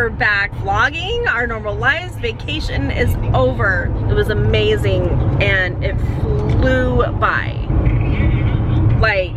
we're back vlogging our normal lives. Vacation is over. It was amazing and it flew by. Like,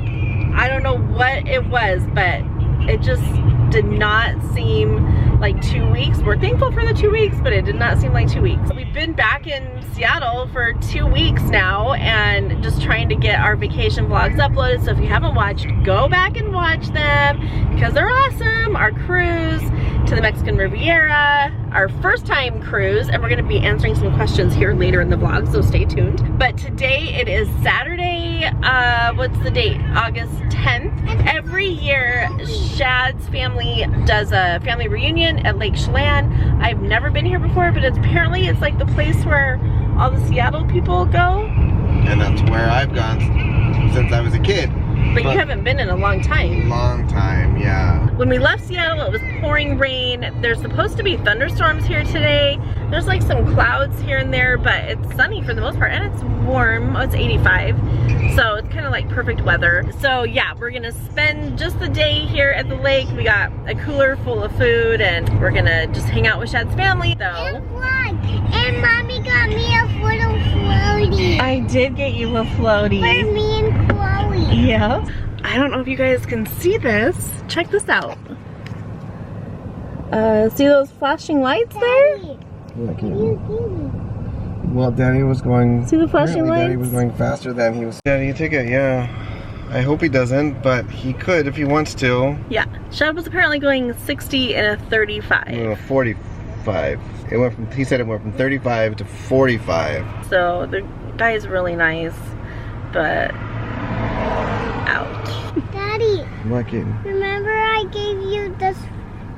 I don't know what it was, but it just did not seem like 2 weeks. We're thankful for the 2 weeks, but it did not seem like 2 weeks. We've been back in Seattle for 2 weeks now and just trying to get our vacation vlogs uploaded. So if you haven't watched, go back and watch them because they're awesome. Our cruise to the Mexican Riviera, our first time cruise, and we're gonna be answering some questions here later in the vlog, so stay tuned. But today it is Saturday, what's the date? August 10th. Every year, Shad's family does a family reunion at Lake Chelan. I've never been here before, but apparently it's like the place where all the Seattle people go. And that's where I've gone since I was a kid. But you haven't been in a long time. Long time, yeah. When we left Seattle, it was pouring rain. There's supposed to be thunderstorms here today. There's like some clouds here and there, but it's sunny for the most part, and it's warm. It's 85, so it's kind of like perfect weather. So yeah, we're gonna spend just the day here at the lake. We got a cooler full of food, and we're gonna just hang out with Shad's family. So. And Mommy got me a little floaty. I did get you a floaty. For me and Chloe. Yeah. I don't know if you guys can see this. Check this out. See those flashing lights there? Daddy, Yeah, can you see me? Well, Daddy was going. See the flashing lights? Daddy was going faster than he was. Daddy, take it, yeah. I hope he doesn't, but he could if he wants to. Yeah. Shad was apparently going 60 and a 35. 45. It went from. He said it went from 35 to 45. So the guy is really nice, but ouch. Daddy, Lucky. remember I gave you this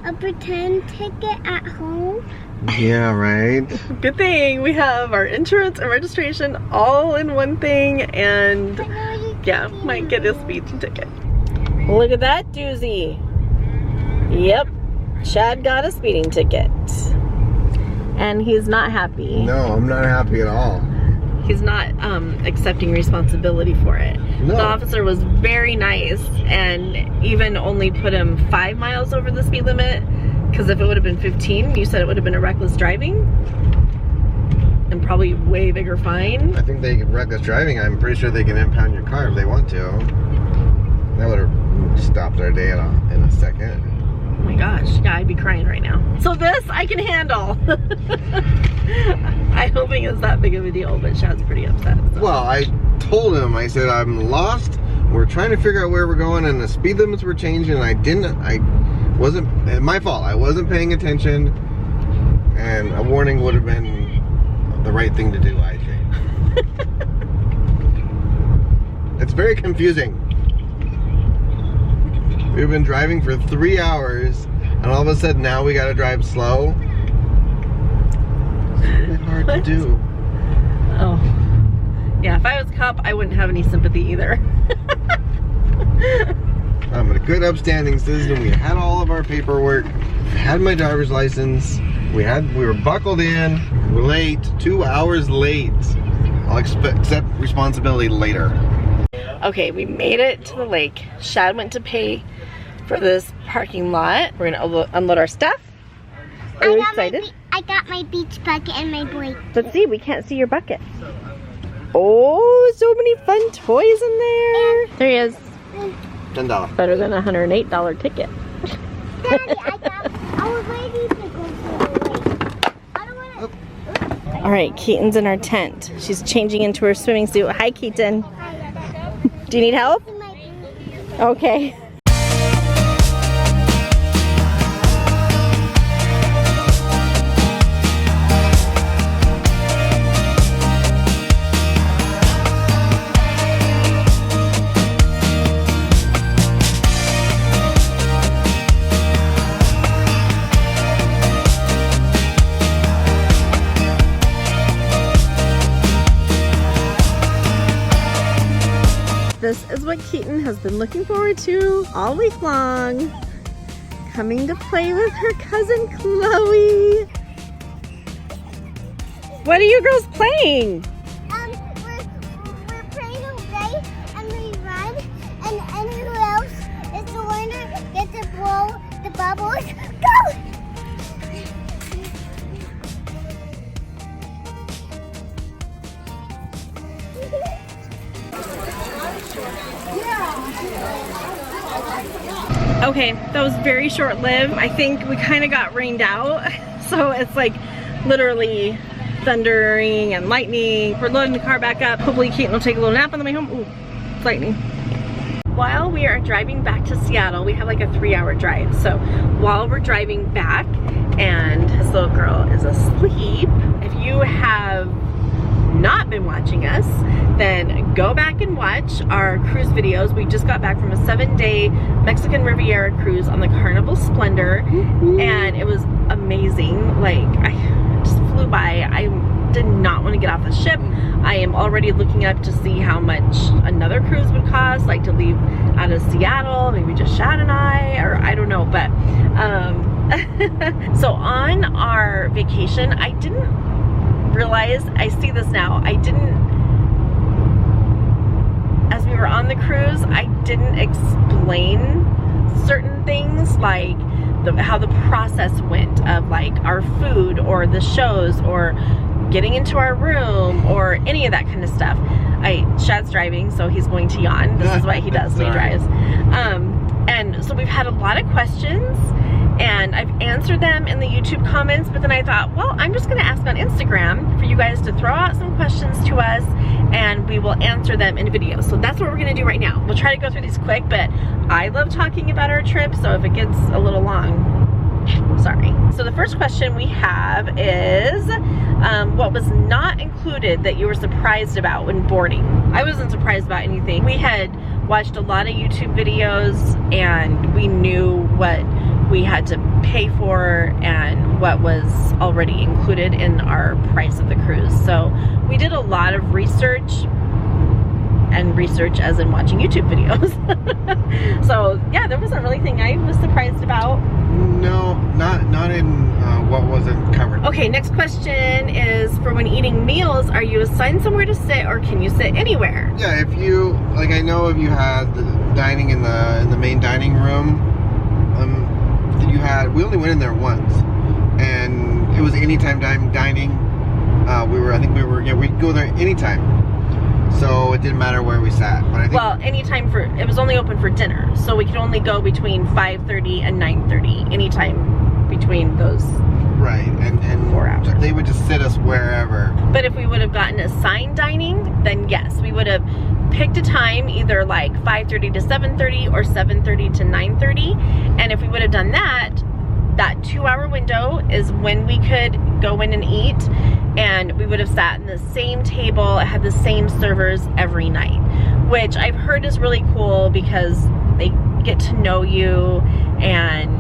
a pretend ticket at home? Yeah, right. Good thing we have our insurance and registration all in one thing, and yeah, might get a speeding ticket. Look at that doozy. Yep, Shad got a speeding ticket. And he's not happy. No, I'm not happy at all. He's not accepting responsibility for it. No. The officer was very nice and even only put him 5 miles over the speed limit, because if it would have been 15, you said it would have been a reckless driving and probably way bigger fine. I think they reckless driving. I'm pretty sure they can impound your car if they want to. That would have stopped our day in a second. Oh my gosh, yeah, I'd be crying right now. So this I can handle. I don't think it's that big of a deal, but Shad's pretty upset. So. Well, I told him, I said, I'm lost. We're trying to figure out where we're going, and the speed limits were changing, and I wasn't, my fault. I wasn't paying attention, and a warning would have been the right thing to do, I think. It's very confusing. We've been driving for 3 hours, and all of a sudden now we gotta drive slow. It's really hard to do. Oh. Yeah, if I was a cop, I wouldn't have any sympathy either. I'm a good upstanding citizen. We had all of our paperwork. I had my driver's license. We were buckled in. We're late, 2 hours late. I'll accept responsibility later. Okay, we made it to the lake. Shad went to pay for this parking lot. We're gonna unload our stuff. Are you excited? I got my beach bucket and my blanket. Let's see, we can't see your bucket. Oh, so many fun toys in there. There he is. $10. Better than a $108 ticket. Daddy, I was ready to go to the lake. I don't want to. All right, Keaton's in our tent. She's changing into her swimming suit. Hi, Keaton. Do you need help? Okay. This is what Keaton has been looking forward to all week long. Coming to play with her cousin Chloe. What are you girls playing? We're playing a race and we run, and who else is the winner gets to blow the bubbles. Go! Okay, that was very short-lived. I think we kind of got rained out. So it's like literally thundering and lightning. We're loading the car back up. Hopefully Keaton will take a little nap on the way home. Ooh, it's lightning. While we are driving back to Seattle, we have like a 3-hour drive. So while we're driving back and this little girl is asleep, if you have not been watching us, then go back and watch our cruise videos. We just got back from a 7-day Mexican Riviera cruise on the Carnival Splendor, and it was amazing. Like, I just flew by. I did not want to get off the ship. I am already looking up to see how much another cruise would cost, like to leave out of Seattle, maybe just Shad and I, or I don't know, but so on our vacation, I didn't realize, I see this now, as we were on the cruise, I didn't explain certain things, like how the process went of like our food or the shows or getting into our room or any of that kind of stuff. Shad's driving, so he's going to yawn. This is what he does when he drives. And so we've had a lot of questions, and I've answered them in the YouTube comments, but then I thought, well, I'm just gonna ask on Instagram for you guys to throw out some questions to us, and we will answer them in video. So that's what we're gonna do right now. We'll try to go through these quick, but I love talking about our trip, so if it gets a little long, sorry. So the first question we have is, what was not included that you were surprised about when boarding? I wasn't surprised about anything. We had watched a lot of YouTube videos, and we knew what we had to pay for and what was already included in our price of the cruise. So we did a lot of research, and research as in watching YouTube videos. So yeah, there wasn't really anything I was surprised about. No, not in what wasn't covered. Okay, next question is, for when eating meals, are you assigned somewhere to sit, or can you sit anywhere? Yeah, if you, like, I know if you had the dining in the main dining room, we only went in there once, and it was anytime dining. We could go there anytime, so it didn't matter where we sat. But I think, well, anytime it was only open for dinner, so we could only go between 5:30 and 9:30, anytime between those. Right, and 4 hours. They would just sit us wherever. But if we would have gotten assigned dining, then yes, we would have picked a time, either like 5:30 to 7:30 or 7:30 to 9:30. And if we would have done that 2-hour window is when we could go in and eat, and we would have sat in the same table, had the same servers every night, which I've heard is really cool because they get to know you. And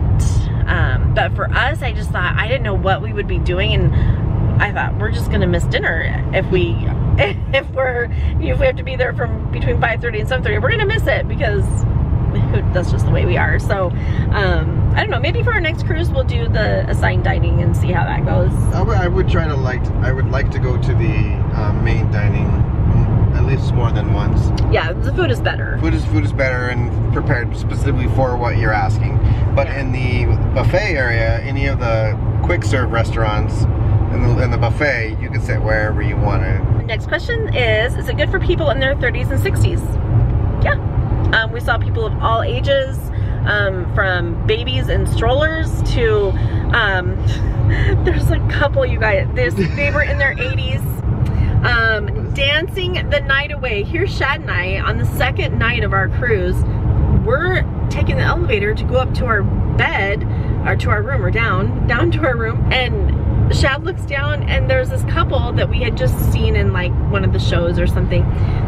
but for us, I just thought, I didn't know what we would be doing, and I thought, we're just gonna miss dinner if we have to be there from between 5:30 and 7:30. We're gonna miss it because that's just the way we are. So I don't know, maybe for our next cruise we'll do the assigned dining and see how that goes. I would like to go to the main dining at least more than once. Yeah, the food is better. Food is better and prepared specifically for what you're asking. But yeah, in the buffet area, any of the quick serve restaurants in the buffet, you can sit wherever you want to. The next question is it good for people in their 30s and 60s? Yeah. We saw people of all ages, from babies and strollers to, there's a couple, you guys, they were in their 80s, dancing the night away. Here's Shad and I on the second night of our cruise. We're taking the elevator to go up to our bed, or to our room, or down to our room, and Shad looks down, and there's this couple that we had just seen in like one of the shows or something.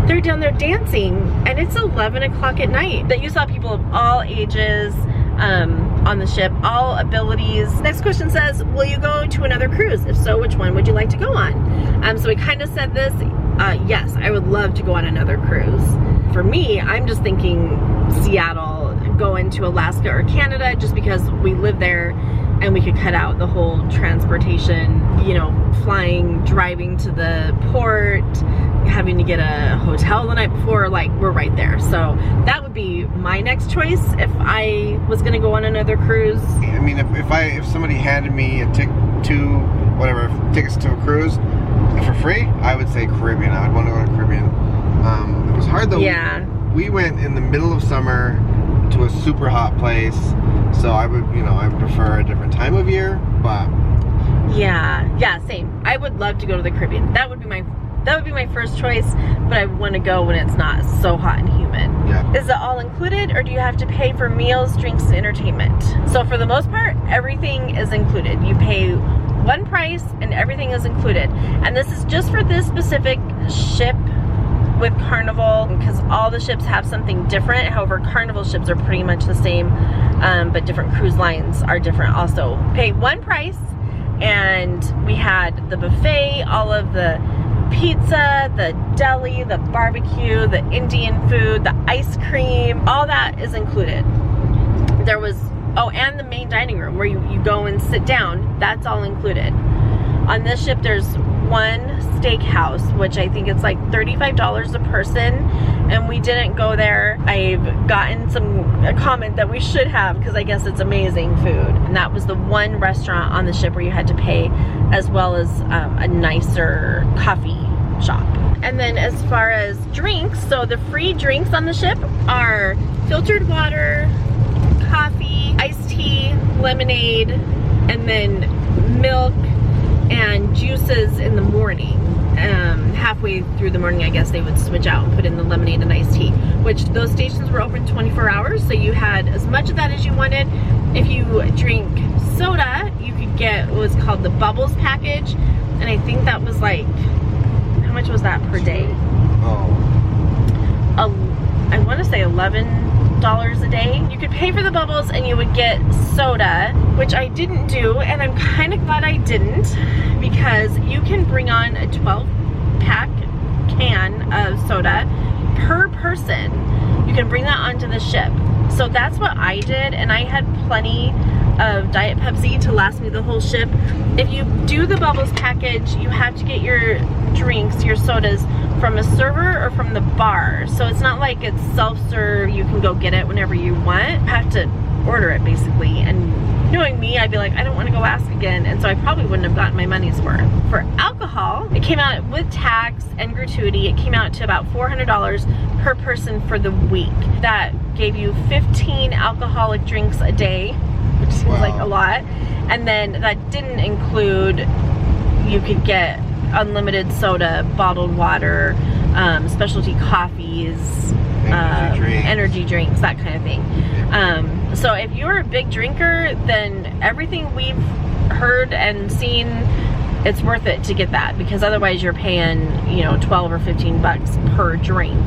They're down there dancing, and it's 11 o'clock at night. That you saw people of all ages on the ship, all abilities. Next question says, will you go to another cruise? If so, which one would you like to go on? So we kind of said this, yes, I would love to go on another cruise. For me, I'm just thinking Seattle, going to Alaska or Canada, just because we live there and we could cut out the whole transportation, you know, flying, driving to the port, having to get a hotel the night before. Like, we're right there. So that would be my next choice if I was gonna go on another cruise. I mean, if somebody handed me tickets to a cruise for free, I would say Caribbean. I would want to go to Caribbean. It was hard though. Yeah. we went in the middle of summer to a super hot place, so I would, you know, I prefer a different time of year, but yeah, same. I would love to go to the Caribbean. That would be my first choice, but I want to go when it's not so hot and humid. yeah. Is it all included, or do you have to pay for meals, drinks, and entertainment? So for the most part, everything is included. You pay one price and everything is included. And this is just for this specific ship with Carnival, because all the ships have something different. However, Carnival ships are pretty much the same, but different cruise lines are different also. Pay one price, and we had the buffet, all of the pizza, the deli, the barbecue, the Indian food, the ice cream, all that is included. There was, oh, and the main dining room where you go and sit down, that's all included. On this ship, there's one steakhouse, which I think it's like $35 a person, and we didn't go there. I've gotten a comment that we should have, because I guess it's amazing food. And that was the one restaurant on the ship where you had to pay, as well as a nicer coffee shop. And then as far as drinks, so the free drinks on the ship are filtered water, coffee, iced tea, lemonade, and then milk and juices in the morning. Halfway through the morning, I guess they would switch out and put in the lemonade and iced tea, which those stations were open 24 hours, so you had as much of that as you wanted. If you drink soda, you could get what was called the Bubbles package, and I think that was like, how much was that per day? I want to say $11 a day. You could pay for the bubbles and you would get soda, which I didn't do, and I'm kind of glad I didn't, because you can bring on a 12-pack can of soda per person. You can bring that onto the ship. So that's what I did, and I had plenty of Diet Pepsi to last me the whole ship. If you do the bubbles package, you have to get your drinks, your sodas, from a server or from the bar. So it's not like it's self-serve, you can go get it whenever you want. You have to order it basically, and knowing me, I'd be like, I don't want to go ask again, and so I probably wouldn't have gotten my money's worth. For alcohol, it came out with tax and gratuity, it came out to about $400 per person for the week. That gave you 15 alcoholic drinks a day, which seems like a lot. And then that didn't include, you could get unlimited soda, bottled water, specialty coffees, energy drinks, that kind of thing. So if you're a big drinker, then everything we've heard and seen, it's worth it to get that, because otherwise you're paying, you know, 12 or 15 bucks per drink.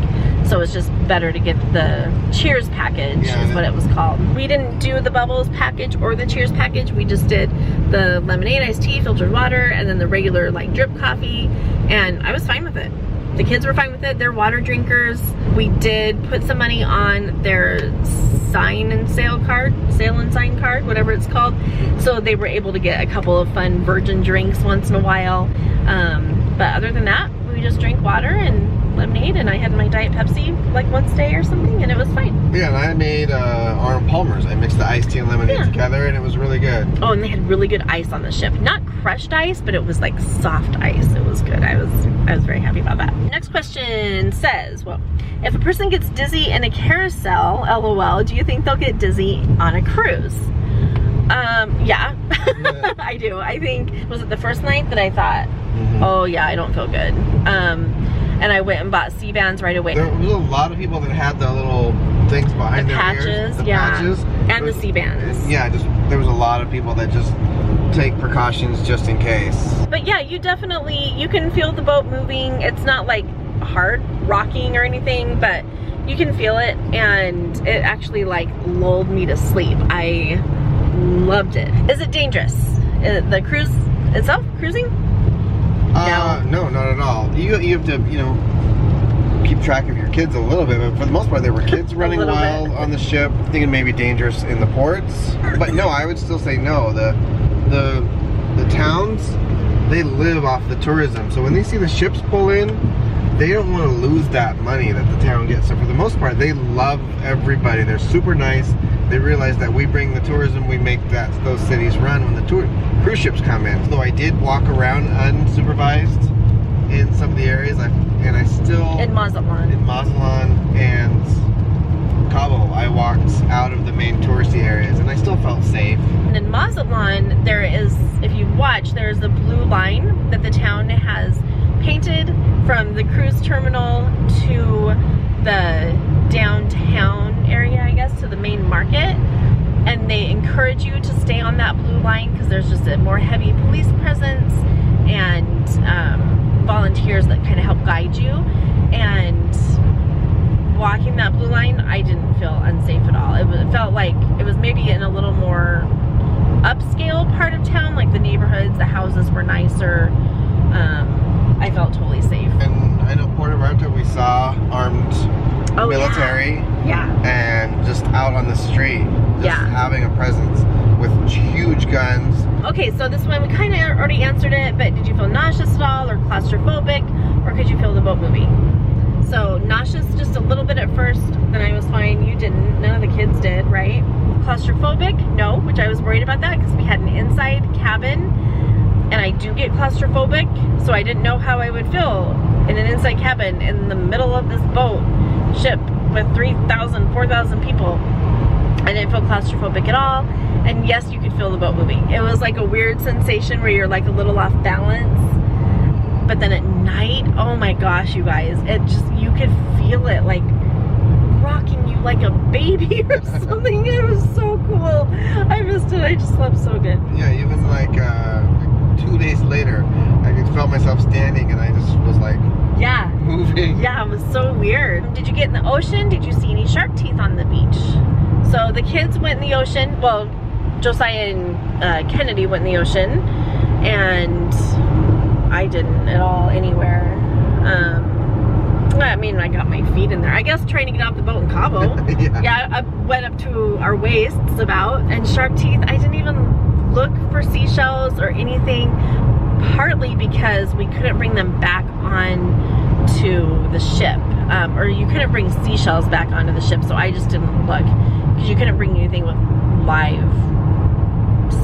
So it's just better to get the Cheers package, is what it was called. We didn't do the Bubbles package or the Cheers package. We just did the lemonade, iced tea, filtered water, and then the regular like drip coffee, and I was fine with it. The kids were fine with it. They're water drinkers. We did put some money on their sign and sale and sign card, whatever it's called. So they were able to get a couple of fun virgin drinks once in a while. But other than that, we just drank water and lemonade, and I had my Diet Pepsi like once a day or something, and it was fine. Yeah, and I made Arnold Palmer's. I mixed the iced tea and lemonade together, and it was really good. Oh, and they had really good ice on the ship. Not crushed ice, but it was like soft ice. It was good. I was very happy about that. Next question says, well, if a person gets dizzy in a carousel, LOL, do you think they'll get dizzy on a cruise? Yeah. I do. I think, was it the first night that I thought, oh yeah, I don't feel good. And I went and bought C-bands right away. There was a lot of people that had the little things behind their ears. The patches. And the C-bands. Yeah, there was a lot of people that just take precautions just in case. But yeah, you can feel the boat moving. It's not like hard rocking or anything, but you can feel it, and it actually like lulled me to sleep. I loved it. Is it dangerous? The cruise itself, cruising? No, not at all. You have to, you know, keep track of your kids a little bit, but for the most part, there were kids running wild on the ship, thinking maybe dangerous in the ports. But no, I would still say no. The towns, they live off the tourism. So when they see the ships pull in, they don't want to lose that money that the town gets. So for the most part, they love everybody. They're super nice. They realize that we bring the tourism, we make those cities run when the cruise ships come in. Though I did walk around unsupervised in some of the areas, and I still... In Mazatlan. In Mazatlan and Cabo, I walked out of the main touristy areas, and I still felt safe. And in Mazatlan, there is, if you watch, there's a blue line that the town has painted from the cruise terminal to the downtown area, I guess, to the main market. And they encourage you to stay on that blue line because there's just a more heavy police presence and volunteers that kind of help guide you. And walking that blue line, I didn't feel unsafe at all. It felt like it was maybe in a little more upscale part of town, like the neighborhoods, the houses were nicer. I felt totally safe. And I know Puerto Vallarta, we saw armed military. Yeah. And just out on the street, just having a presence with huge guns. Okay, so this one, we kind of already answered it, but did you feel nauseous at all or claustrophobic, or could you feel the boat moving? So nauseous just a little bit at first, then I was fine. You didn't. None of the kids did, right? Claustrophobic? No, which I was worried about that because we had an inside cabin, and I do get claustrophobic, so I didn't know how I would feel in an inside cabin in the middle of this boat ship with 3,000, 4,000 people. I didn't feel claustrophobic at all, and yes, you could feel the boat moving. It was like a weird sensation where you're like a little off balance, but then at night, oh my gosh, you guys, it just, you could feel it like rocking you like a baby or something. It was so cool. I missed it. I just slept so good. Yeah, even like 2 days later, I felt myself standing, and I just was like, moving. Yeah, it was so weird. Did you get in the ocean? Did you see any shark teeth on the beach? So the kids went in the ocean. Well, Josiah and Kennedy went in the ocean, and I didn't at all anywhere. I mean, I got my feet in there. I guess trying to get off the boat in Cabo. Yeah, I went up to our waists about, and shark teeth, I didn't even look for seashells or anything, partly because we couldn't bring them back on to the ship, or you couldn't bring seashells back onto the ship, so I just didn't look, because you couldn't bring anything with live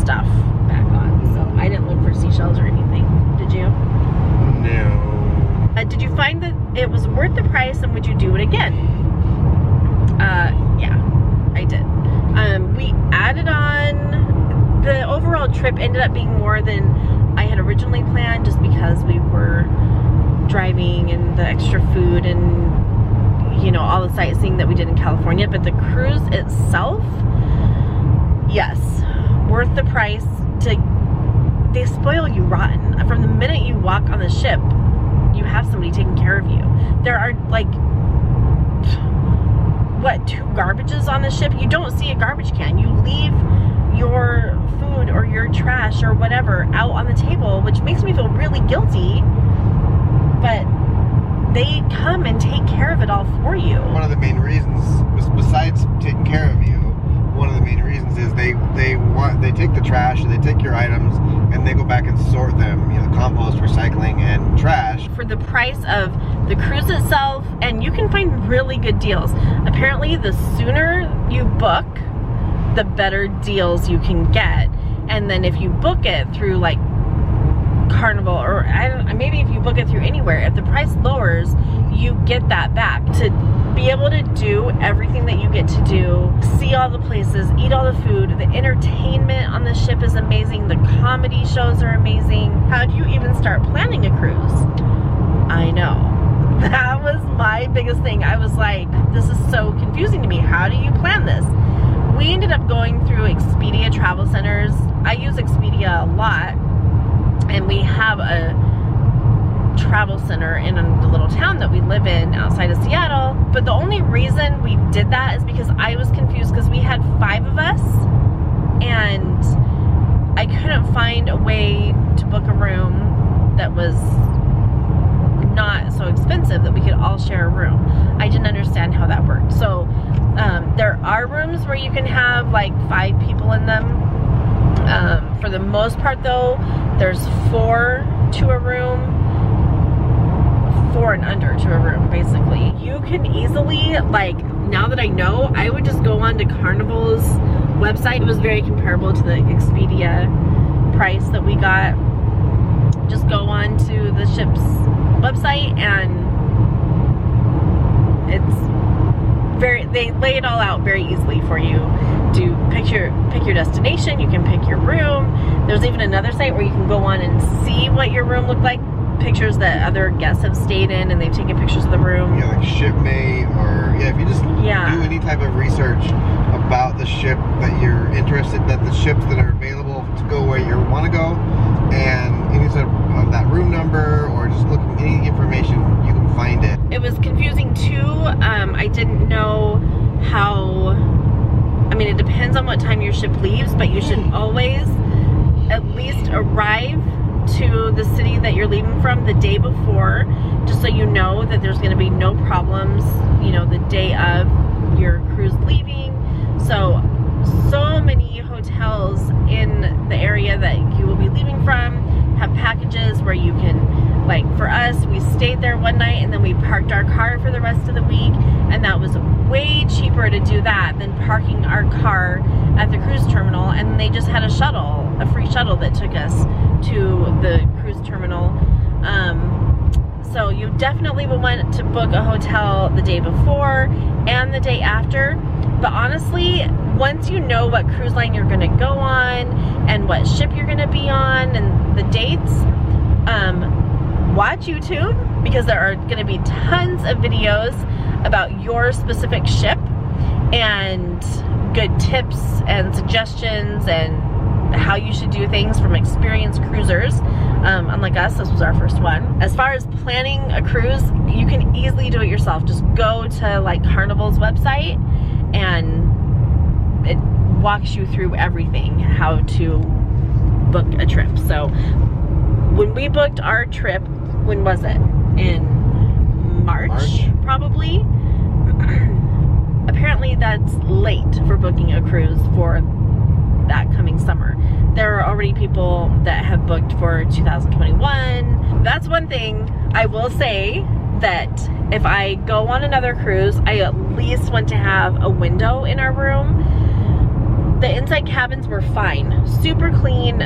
stuff back on, so I didn't look for seashells or anything. Did you? No. Did you find that it was worth the price, and would you do it again? Yeah, I did. We added on, the overall trip ended up being more than I had originally planned, just because we were driving and the extra food and, you know, all the sightseeing that we did in California. But the cruise itself, yes, worth the price. They spoil you rotten. From the minute you walk on the ship, you have somebody taking care of you. There are like, what, 2 garbages on the ship? You don't see a garbage can. You leave your food or your trash or whatever out on the table, which makes me feel really guilty, but they come and take care of it all for you. One of the main reasons, besides taking care of you, one of the main reasons is they take the trash, they take your items, and they go back and sort them, you know, compost, recycling, and trash. For the price of the cruise itself, and you can find really good deals. Apparently, the sooner you book, the better deals you can get. And then if you book it through like Carnival, or maybe if you book it through anywhere, if the price lowers, you get that back to be able to do everything that you get to do, see all the places, eat all the food. The entertainment on the ship is amazing. The comedy shows are amazing. How do you even start planning a cruise? I know. That was my biggest thing. I was like, this is so confusing to me. How do you plan this? We ended up going through Expedia travel centers. I use Expedia a lot, and we have a travel center in the little town that we live in outside of Seattle. But the only reason we did that is because I was confused, because we had 5 of us, and I couldn't find a way to book a room that was not so expensive that we could all share a room. I didn't understand how that worked. So there are rooms where you can have like 5 people in them. For the most part though, there's 4 to a room, 4 and under to a room basically. You can easily, like, now that I know, I would just go on to Carnival's website. It was very comparable to the Expedia price that we got. Just go on to the ship's website and they lay it all out very easily for you to pick your destination. You can pick your room. There's even another site where you can go on and see what your room looked like, pictures that other guests have stayed in and they've taken pictures of the room. Yeah, like shipmate, or if you just do any type of research about the ship that you're interested, that the ships that are available to go where you want to go, and any sort of that room number, or just looking any information, you can find it. It was confusing too. I didn't know how, I mean, it depends on what time your ship leaves, but you should always at least arrive to the city that you're leaving from the day before, just so you know that there's going to be no problems, you know, the day of your cruise leaving. So many hotels in the area that you will be leaving from have packages where you can, like for us, we stayed there one night and then we parked our car for the rest of the week, and that was way cheaper to do that than parking our car at the cruise terminal. And they just had a free shuttle that took us to the cruise terminal. So you definitely will want to book a hotel the day before and the day after. But honestly, once you know what cruise line you're going to go on and what ship you're going to be on and the dates, watch YouTube, because there are going to be tons of videos about your specific ship and good tips and suggestions and how you should do things from experienced cruisers. Unlike us, this was our first one. As far as planning a cruise, you can easily do it yourself. Just go to like Carnival's website and it walks you through everything, how to book a trip. So when we booked our trip, when was it? In March? Probably. Apparently that's late for booking a cruise for that coming summer. There are already people that have booked for 2021. That's one thing I will say, that if I go on another cruise, I at least want to have a window in our room. The inside cabins were fine, super clean,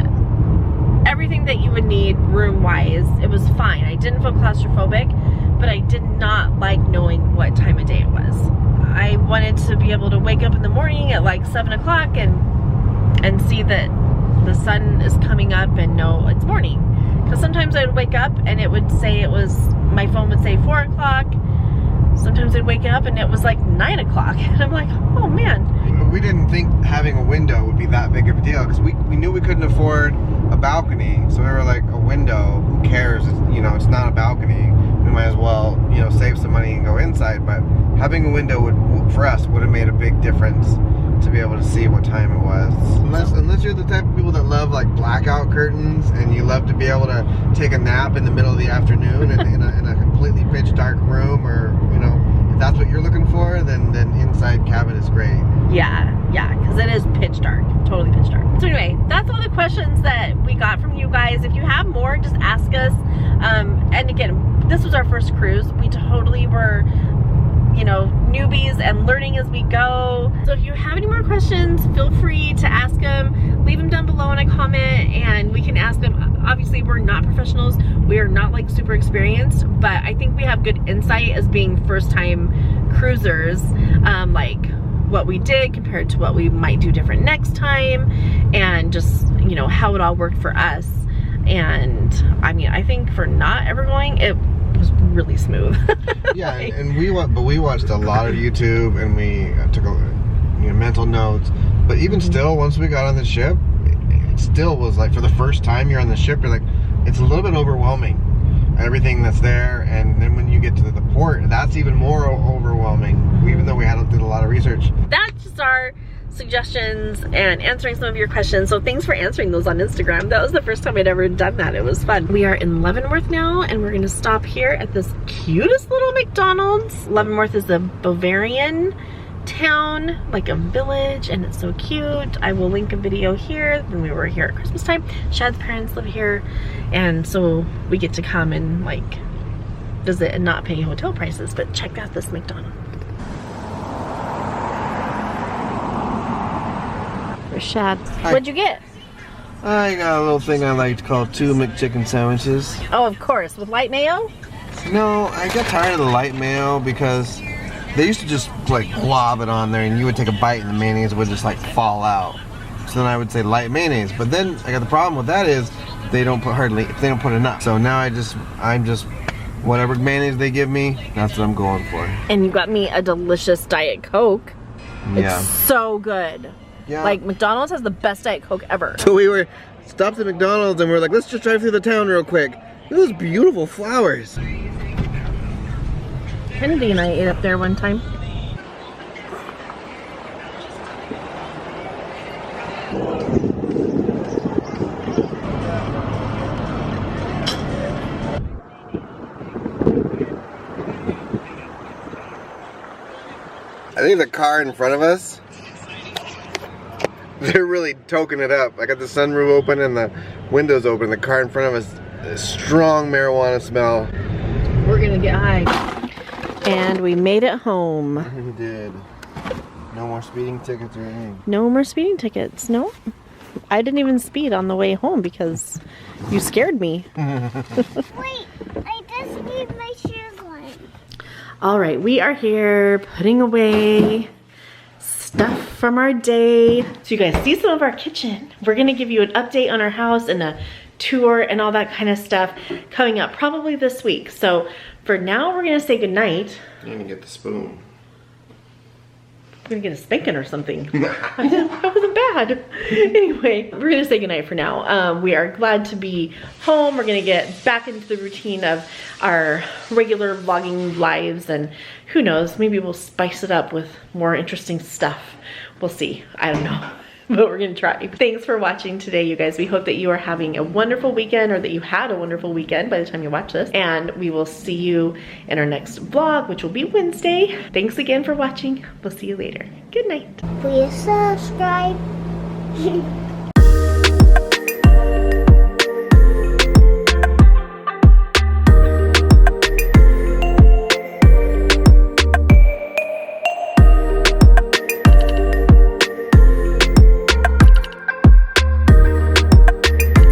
everything that you would need room-wise. It was fine. I didn't feel claustrophobic, but I did not like knowing what time of day it was. I wanted to be able to wake up in the morning at like 7 o'clock and see that the sun is coming up and know it's morning. Because sometimes I'd wake up and it would say my phone would say 4 o'clock. Sometimes I'd wake up and it was like 9 o'clock. And I'm like, oh man. We didn't think having a window would be that big of a deal, because we knew we couldn't afford a balcony. So we were like, a window, who cares? It's, you know, it's not a balcony. We might as well, you know, save some money and go inside. But having a window for us would have made a big difference, to be able to see what time it was. Unless you're the type of people that love like blackout curtains and you love to be able to take a nap in the middle of the afternoon in a completely pitch dark room, or you know, if that's what you're looking for, then inside cabin is great. Yeah, because it is pitch dark, totally pitch dark. So anyway, that's all the questions that we got from you guys. If you have more, just ask us. And again, this was our first cruise. We totally were, you know, newbies and learning as we go. So if you have any more questions, feel free to ask them. Leave them down below in a comment and we can ask them. Obviously, we're not professionals. We are not like super experienced, but I think we have good insight as being first time cruisers, like what we did compared to what we might do different next time, and just, you know, how it all worked for us. And I mean, I think for not ever going, it was really smooth. Yeah, like, and we watched a lot of YouTube, and we took mental notes. But even still, once we got on the ship, it still was like, for the first time you're on the ship, you're like, it's a little bit overwhelming, everything that's there. And then when you get to the port, that's even more overwhelming, even though we did a lot of research. That's just our suggestions and answering some of your questions. So thanks for answering those on Instagram. That was the first time I'd ever done that. It was fun. We are in Leavenworth now, and we're gonna stop here at this cutest little McDonald's. Leavenworth is a Bavarian town, like a village, and it's so cute. I will link a video here when we were here at Christmas time. Shad's parents live here, and so we get to come and like visit and not pay hotel prices. But check out this McDonald's. Shad, what'd you get? I got a little thing I liked called 2 McChicken sandwiches. Oh, of course, with light mayo? No, I got tired of the light mayo because they used to just like glob it on there, and you would take a bite, and the mayonnaise would just like fall out. So then I would say light mayonnaise. But then I got the problem with that is they don't put enough. So now I'm just whatever mayonnaise they give me, that's what I'm going for. And you got me a delicious Diet Coke. Yeah. It's so good. Yeah. Like McDonald's has the best Diet Coke ever. So we were stopped at McDonald's and we were like, let's just drive through the town real quick. Look at those beautiful flowers. Kennedy and I ate up there one time. I think the car in front of us, they're really toking it up. I got the sunroof open and the windows open. The car in front of us, a strong marijuana smell. We're gonna get high. And we made it home. We did. No more speeding tickets or anything. No more speeding tickets, no. I didn't even speed on the way home because you scared me. Wait, I just need my shoes on. All right, we are here putting away stuff from our day. So you guys see some of our kitchen. We're gonna give you an update on our house and a tour and all that kind of stuff coming up probably this week. So for now, we're gonna say goodnight. I'm gonna get the spoon. We're gonna get a spanking or something. That wasn't bad. Anyway, we're gonna say goodnight for now. We are glad to be home. We're gonna get back into the routine of our regular vlogging lives, and who knows, maybe we'll spice it up with more interesting stuff. We'll see, I don't know. But we're gonna try. Thanks for watching today, you guys. We hope that you are having a wonderful weekend, or that you had a wonderful weekend by the time you watch this. And we will see you in our next vlog, which will be Wednesday. Thanks again for watching. We'll see you later. Good night. Please subscribe.